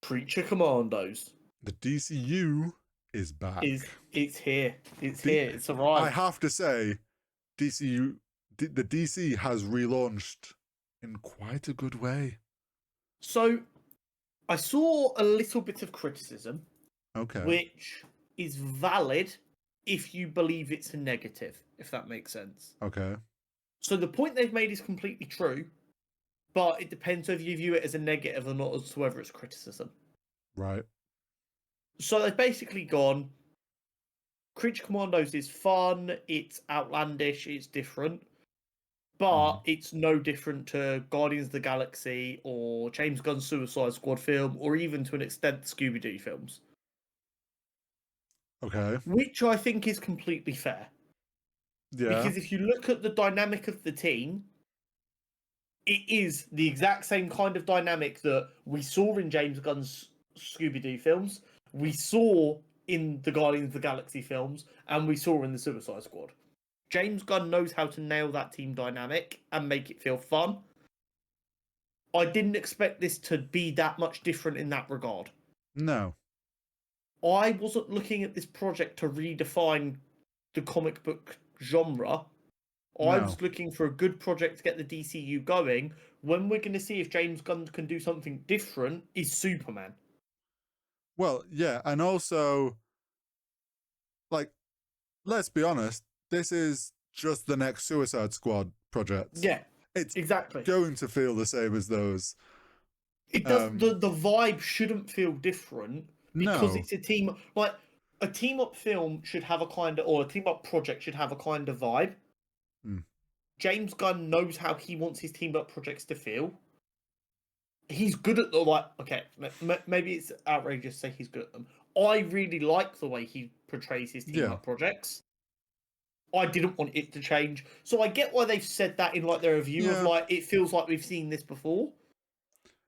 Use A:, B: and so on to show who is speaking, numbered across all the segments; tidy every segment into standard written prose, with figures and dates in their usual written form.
A: Creature Commandos
B: The DCU is back.
A: it's here. It's here. It's arrived.
B: I have to say, DCU, the DC has relaunched in quite a good way.
A: So, I saw a little bit of criticism,
B: Okay.
A: which is valid if you believe it's a negative, if that makes sense.
B: Okay.
A: So the point they've made is completely true, but it depends whether you view it as a negative or not, as to whether it's criticism.
B: Right.
A: So they've basically gone, Creature Commandos is fun, it's outlandish, it's different, but it's no different to Guardians of the Galaxy or James Gunn's Suicide Squad film, or even to an extent Scooby-Doo films.
B: Okay.
A: Which I think is completely fair.
B: Yeah.
A: Because if you look at the dynamic of the team, it is the exact same kind of dynamic that we saw in James Gunn's Scooby-Doo films, we saw in the Guardians of the Galaxy films, and we saw in the Suicide Squad. James Gunn knows how to nail that team dynamic and make it feel fun. I didn't expect this to be that much different in that regard.
B: No.
A: I wasn't looking at this project to redefine the comic book genre. I was looking for a good project to get the DCU going. When we're going to see if James Gunn can do something different is Superman.
B: Well, yeah, and also, like, let's be honest, this is just the next Suicide Squad project.
A: Yeah,
B: it's
A: exactly
B: going to feel the same as those.
A: It does. The vibe shouldn't feel different because it's a team. Like a team up film should have a kind of, or a team up project should have a kind of vibe. James Gunn knows how he wants his team up projects to feel. He's good at the okay, maybe it's outrageous to say he's good at them. I really like the way he portrays his team up projects. I didn't want it to change, so I get why they've said that in like their review of like it feels like we've seen this before.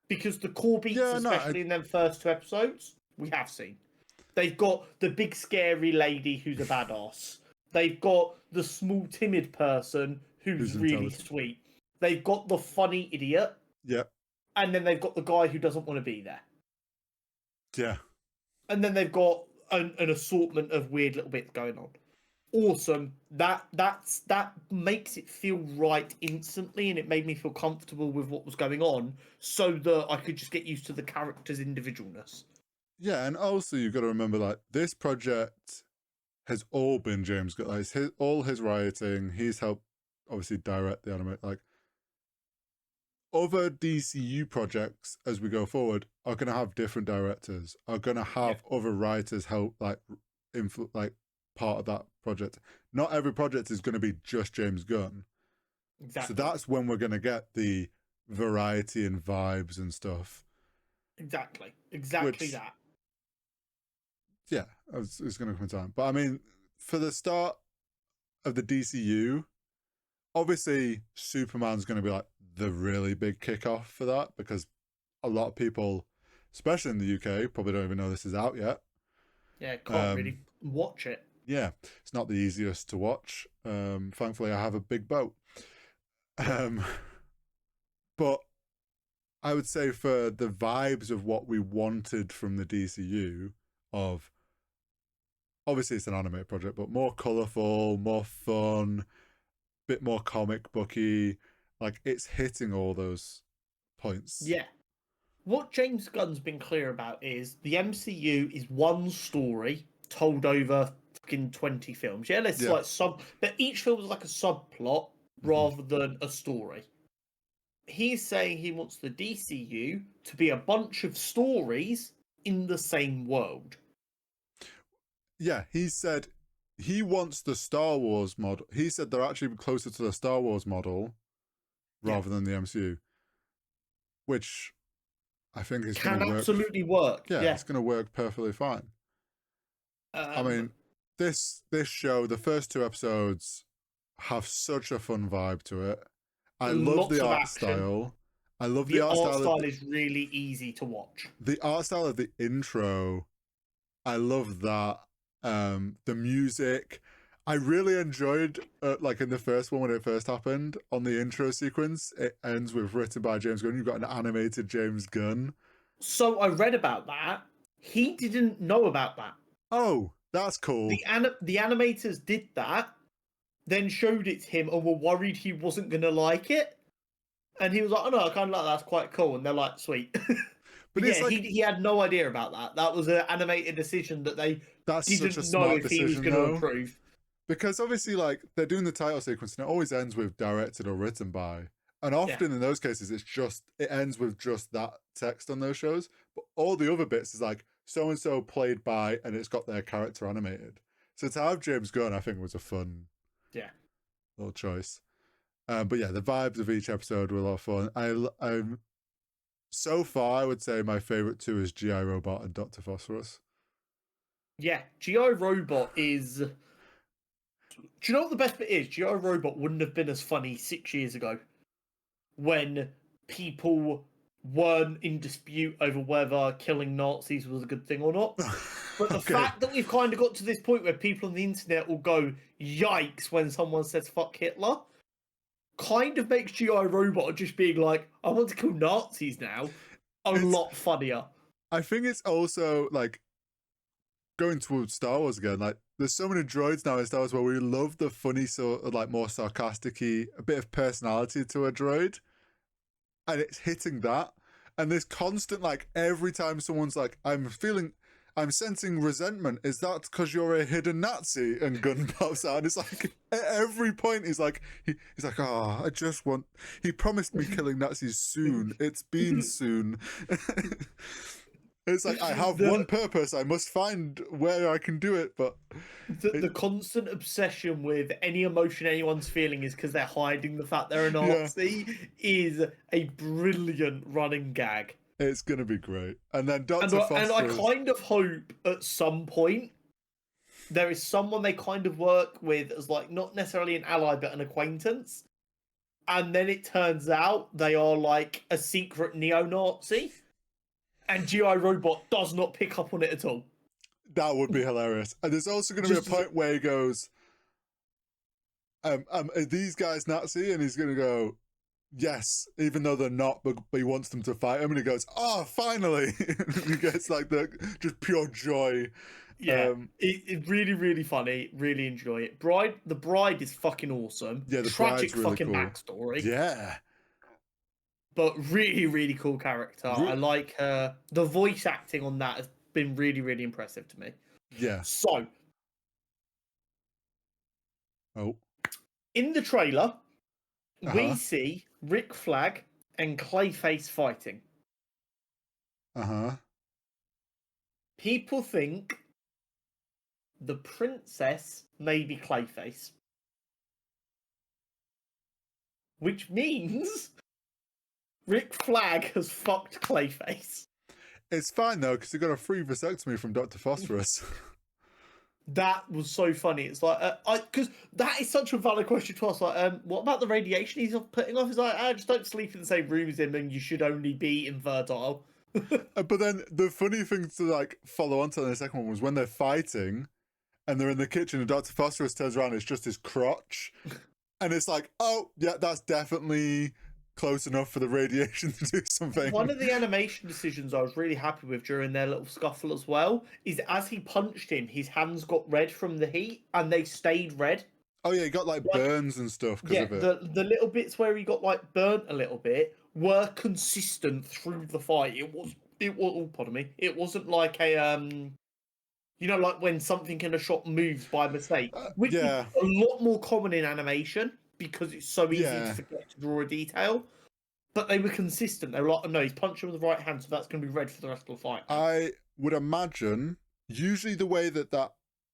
A: Because the core beats, especially in them first 2 episodes, we have seen. They've got the big scary lady who's a badass. They've got the small timid person who's really sweet. They've got the funny idiot.
B: Yeah.
A: And then they've got the guy who doesn't want to be there.
B: Yeah.
A: And then they've got an assortment of weird little bits going on. Awesome. That makes it feel right instantly, and it made me feel comfortable with what was going on, so that I could just get used to the character's individualness.
B: Yeah, and also you've got to remember, like, this project has all been James Gunn. Like, all his writing, he's helped obviously direct the anime. Like, other DCU projects as we go forward are going to have different directors, are going to have other writers help, like, part of that project. Not every project is going to be just James Gunn.
A: Exactly.
B: So that's when we're going to get the variety and vibes and stuff.
A: Exactly that.
B: Yeah, it's going to come in time. But I mean, for the start of the DCU, obviously Superman's going to be like the really big kickoff for that, because a lot of people, especially in the UK, probably don't even know this is out yet.
A: Yeah, can't really watch it.
B: Yeah, it's not the easiest to watch. Thankfully, I have a big boat. But I would say for the vibes of what we wanted from the DCU, of obviously it's an anime project, but more colourful, more fun, bit more comic booky. Like, it's hitting all those points.
A: Yeah. What James Gunn's been clear about is the MCU is one story told over fucking 20 films. Yeah, it's like but each film is like a subplot rather than a story. He's saying he wants the DCU to be a bunch of stories in the same world.
B: Yeah, he said he wants the Star Wars model. He said they're actually closer to the Star Wars model rather than the MCU, which I think is going to work.
A: Absolutely work.
B: Yeah, it's going to work perfectly fine. I mean, this show, the first 2 episodes have such a fun vibe to it. I love the art style. I love the art style.
A: The art style is really easy to watch.
B: The art style of the intro, I love that. The music, I really enjoyed, like in the first one when it first happened, on the intro sequence, it ends with written by James Gunn. You've got an animated James Gunn
A: So I read about that. He didn't know about that.
B: Oh, that's cool.
A: The animators did that, then showed it to him, and were worried he wasn't gonna like it. And he was like, "Oh no, I kind of like that. That's quite cool." And they're like, "Sweet." But yeah, like, he had no idea about that. That was an animated decision that they didn't know if he was going to approve.
B: Because obviously, like, they're doing the title sequence, and it always ends with directed or written by. And often in those cases, it ends with just that text on those shows. But all the other bits is like, so and so played by, and it's got their character animated. So to have James Gunn, I think, was a fun, little choice. But yeah, the vibes of each episode were a lot of fun. I'm so far, I would say my favorite two is G.I. Robot and Dr. Phosphorus.
A: Yeah, G.I. Robot is. Do you know what the best bit is? G.I. Robot wouldn't have been as funny 6 years ago, when people weren't in dispute over whether killing Nazis was a good thing or not. But the fact that we've kind of got to this point where people on the internet will go yikes when someone says fuck Hitler, kind of makes G.I. Robot just being like, I want to kill Nazis now, lot funnier.
B: I think it's also like going towards Star Wars again. Like, there's so many droids now in Star Wars where we love the funny, sort of like more sarcastic-y, a bit of personality to a droid, and it's hitting that. And there's constant, like, every time someone's like, I'm sensing resentment. Is that because you're a hidden Nazi? And Gunn pops out, and it's like at every point he's like, I just want. He promised me killing Nazis soon. It's been soon. It's like, I have one purpose. I must find where I can do it. But
A: the constant obsession with any emotion anyone's feeling is because they're hiding the fact they're a Nazi is a brilliant running gag.
B: It's going to be great. And then Dr. Phosphorus...
A: And I kind of hope at some point there is someone they kind of work with as, like, not necessarily an ally, but an acquaintance. And then it turns out they are, like, a secret neo-Nazi. And G.I. Robot does not pick up on it at all.
B: That would be hilarious. And there's also going to be a point where he goes, are these guys Nazi? And he's going to go, yes, even though they're not, but he wants them to fight him. And he goes, oh, finally. He gets like just pure joy.
A: Yeah, it's really, really funny. Really enjoy it. The Bride is fucking awesome.
B: Yeah, the
A: tragic
B: Bride's really
A: fucking
B: cool.
A: backstory.
B: Yeah.
A: But really, really cool character. I like her. The voice acting on that has been really, really impressive to me.
B: Yeah.
A: So.
B: Oh.
A: In the trailer, we see Rick Flag and Clayface fighting. People think the princess may be Clayface. Which means Rick Flag has fucked Clayface.
B: It's fine though, because he got a free vasectomy from Dr. Phosphorus.
A: That was so funny. It's like, because that is such a valid question to ask. Like, what about the radiation he's putting off? He's like, just don't sleep in the same room as him, and you should only be infertile.
B: But then the funny thing to like follow on to the second one was when they're fighting, and they're in the kitchen, and Dr. Phosphorus turns around, and it's just his crotch, and it's like, oh yeah, that's definitely close enough for the radiation to do something.
A: One of the animation decisions I was really happy with during their little scuffle as well is as he punched him, his hands got red from the heat, and they stayed red.
B: Oh yeah, he got like burns and stuff because of it.
A: The little bits where he got like burnt a little bit were consistent through the fight. It was oh, pardon me. It wasn't like a you know, like when something in a shot moves by mistake, which is a lot more common in animation because it's so easy to forget to draw a detail. But they were consistent. They were like, oh, no, he's punching with the right hand, so that's going to be red for the rest of the fight.
B: I would imagine usually the way that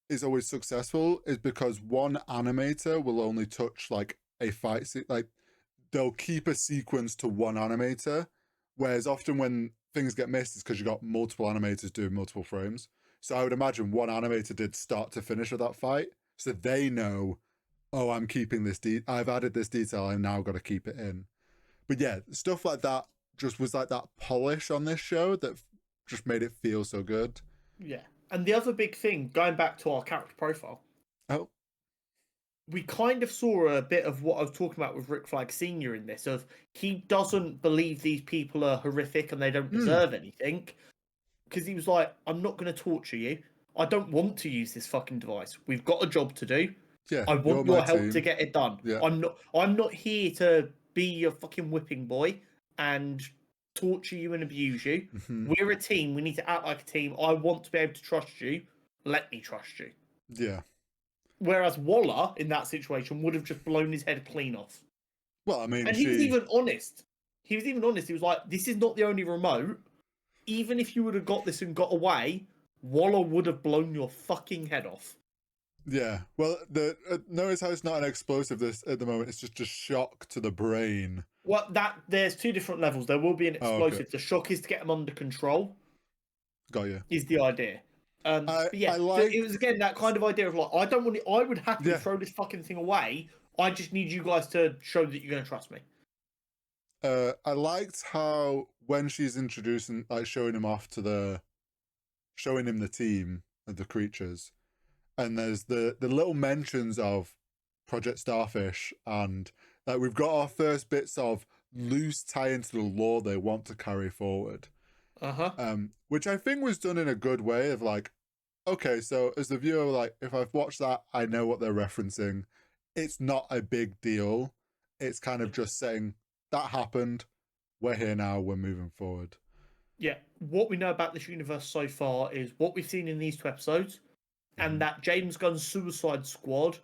B: is always successful is because one animator will only touch like a fight scene. Like, they'll keep a sequence to one animator, whereas often when things get missed, it's because you got multiple animators doing multiple frames. So I would imagine one animator did start to finish of that fight, so they know, oh, I'm keeping this. I've added this detail. I've now got to keep it in. But yeah, stuff like that just was like that polish on this show that just made it feel so good.
A: Yeah, and the other big thing, going back to our character profile.
B: Oh.
A: we kind of saw a bit of what I was talking about with Rick Flag Sr. in this, of he doesn't believe these people are horrific and they don't deserve anything. Because he was like, I'm not going to torture you. I don't want to use this fucking device. We've got a job to do.
B: Yeah,
A: I want your help to get it done.
B: Yeah.
A: I'm not here to be your fucking whipping boy and torture you and abuse you. We're a team. We need to act like a team. I want to be able to trust you. Let me trust you.
B: Yeah.
A: Whereas Waller, in that situation, would have just blown his head clean off.
B: Well, I mean,
A: and he was even honest. He was like, this is not the only remote. Even if you would have got this and got away, Waller would have blown your fucking head off.
B: Yeah. Well, notice how it's not an explosive this at the moment. It's just a shock to the brain.
A: Well, there's two different levels. There will be an explosive. The shock is to get them under control.
B: Got you.
A: Is the idea. But yeah, so it was again that kind of idea of like, I would happily throw this fucking thing away. I just need you guys to show that you're going to trust me.
B: I liked how when she's introducing, like showing him the team of the creatures, and there's the little mentions of Project Starfish, and like we've got our first bits of loose tie into the lore they want to carry forward. Which I think was done in a good way of like, okay, so as the viewer, like if I've watched that, I know what they're referencing. It's not a big deal. It's kind of just saying that happened. We're here now. We're moving forward.
A: Yeah. What we know about this universe so far is what we've seen in these 2 episodes, and that James Gunn's Suicide Squad,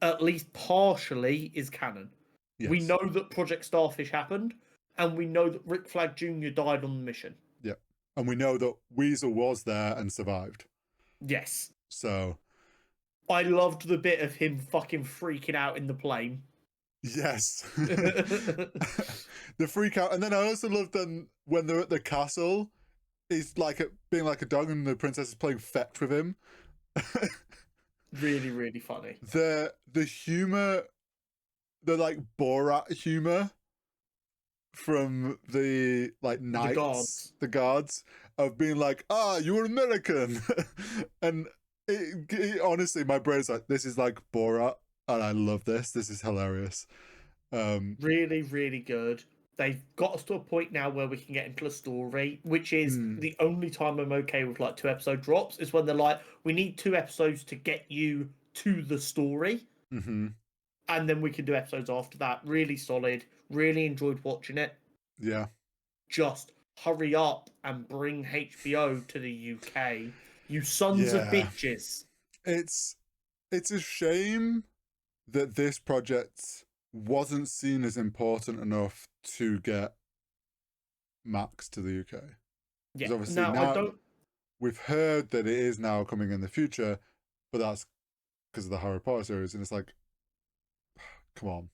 A: at least partially, is canon. Yes. We know that Project Starfish happened, and we know that Rick Flag Jr. died on the mission.
B: Yeah. And we know that Weasel was there and survived.
A: Yes.
B: So
A: I loved the bit of him fucking freaking out in the plane.
B: Yes. The freak out. And then I also loved them when they're at the castle, he's like being like a dog and the princess is playing fetch with him.
A: Really, really funny.
B: The humor, the like Borat humor from the like knights, the guards of being like, you're American. And honestly, my brain's like, this is like Borat, and I love this. This is hilarious.
A: Really, really good. They've got us to a point now where we can get into the story, which is the only time I'm okay with like 2 episode drops, is when they're like, we need 2 episodes to get you to the story. And then we can do episodes after that. Really solid. Really enjoyed watching it.
B: Yeah.
A: Just hurry up and bring HBO to the UK. You sons of bitches.
B: It's a shame that this project wasn't seen as important enough to get Max to the UK.
A: Yeah,
B: obviously now we've heard that it is now coming in the future, but that's because of the Harry Potter series, and it's like, come on.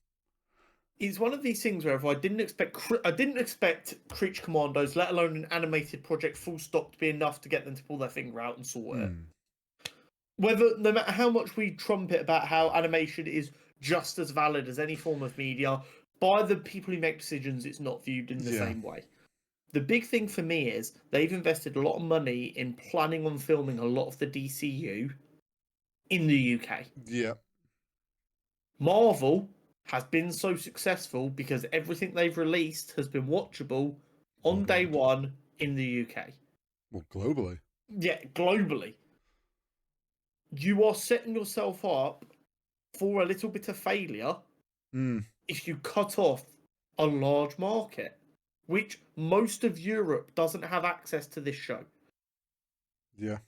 A: It's one of these things where if I didn't expect Creature Commandos, let alone an animated project full stop, to be enough to get them to pull their finger out and sort it. No matter how much we trumpet about how animation is just as valid as any form of media, by the people who make decisions, it's not viewed in the same way. The big thing for me is they've invested a lot of money in planning on filming a lot of the DCU in the UK.
B: Yeah.
A: Marvel has been so successful because everything they've released has been watchable on day one in the UK.
B: Well, globally.
A: Yeah, globally. You are setting yourself up for a little bit of failure if you cut off a large market, which most of Europe doesn't have access to this show.
B: Yeah.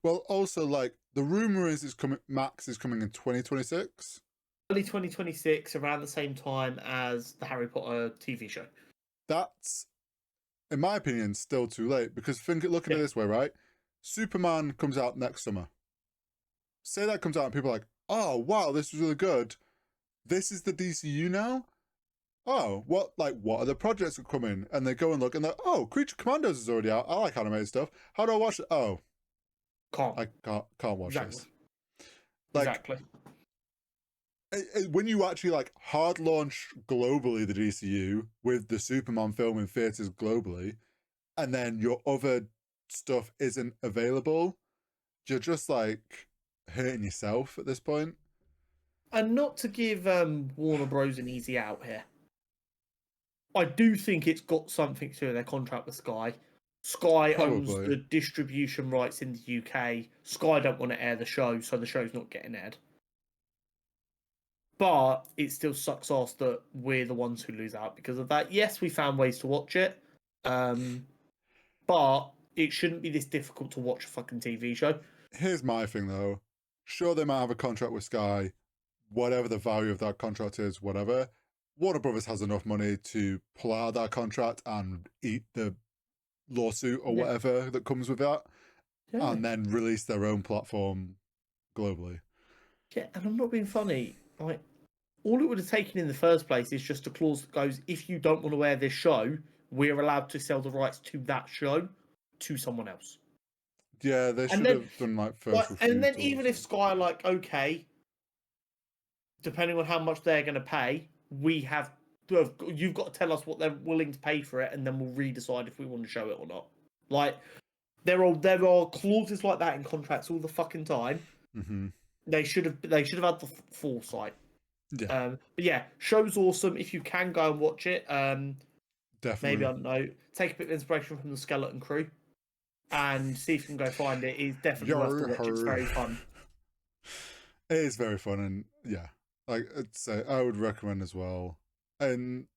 B: Well, also, like, the rumor is Max is coming in 2026.
A: Early 2026, around the same time as the Harry Potter TV show.
B: That's, in my opinion, still too late, because look at it this way, right? Superman comes out next summer. Say that comes out and people are like, oh, wow, this was really good. This is the DCU now? Oh, what are the projects that come in? And they go and look and they're, oh, Creature Commandos is already out. I like animated stuff. How do I watch it? Oh, I can't watch this. Like,
A: exactly.
B: When you actually like hard launch globally the DCU with the Superman film in theaters globally, and then your other stuff isn't available, you're just like, hurting yourself at this point.
A: And not to give Warner Bros. An easy out here, I do think it's got something to do with their contract with Sky. Sky owns
B: Probably.
A: the distribution rights in the UK. Sky don't want to air the show, so the show's not getting aired. But it still sucks ass that we're the ones who lose out because of that. Yes, we found ways to watch it, but it shouldn't be this difficult to watch a fucking TV show.
B: Here's my thing, though. Sure, they might have a contract with Sky, whatever the value of that contract is, whatever. Warner Brothers has enough money to pull out that contract and eat the lawsuit or whatever that comes with that, and then release their own platform globally.
A: Yeah, and I'm not being funny. Like, all it would have taken in the first place is just a clause that goes, if you don't want to air this show, we're allowed to sell the rights to that show to someone else.
B: Yeah, they should have done like first refusal.
A: And then even if Sky are like, okay, depending on how much they're going to pay, you've got to tell us what they're willing to pay for it, and then we'll redecide if we want to show it or not. Like, there are clauses like that in contracts all the fucking time.
B: Mm-hmm.
A: They should have had the foresight.
B: Yeah.
A: But yeah, show's awesome. If you can go and watch it,
B: definitely.
A: Maybe, I don't know, take a bit of inspiration from the Skeleton Crew and see if you can go find it. It's definitely worth the watch. It's very fun.
B: It is very fun, and yeah, like I'd say, I would recommend as well. And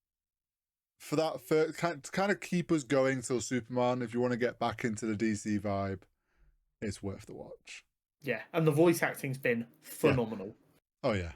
B: for that, to kind of keep us going till Superman, if you want to get back into the DC vibe, it's worth the watch.
A: Yeah, and the voice acting's been phenomenal.
B: Yeah. Oh yeah,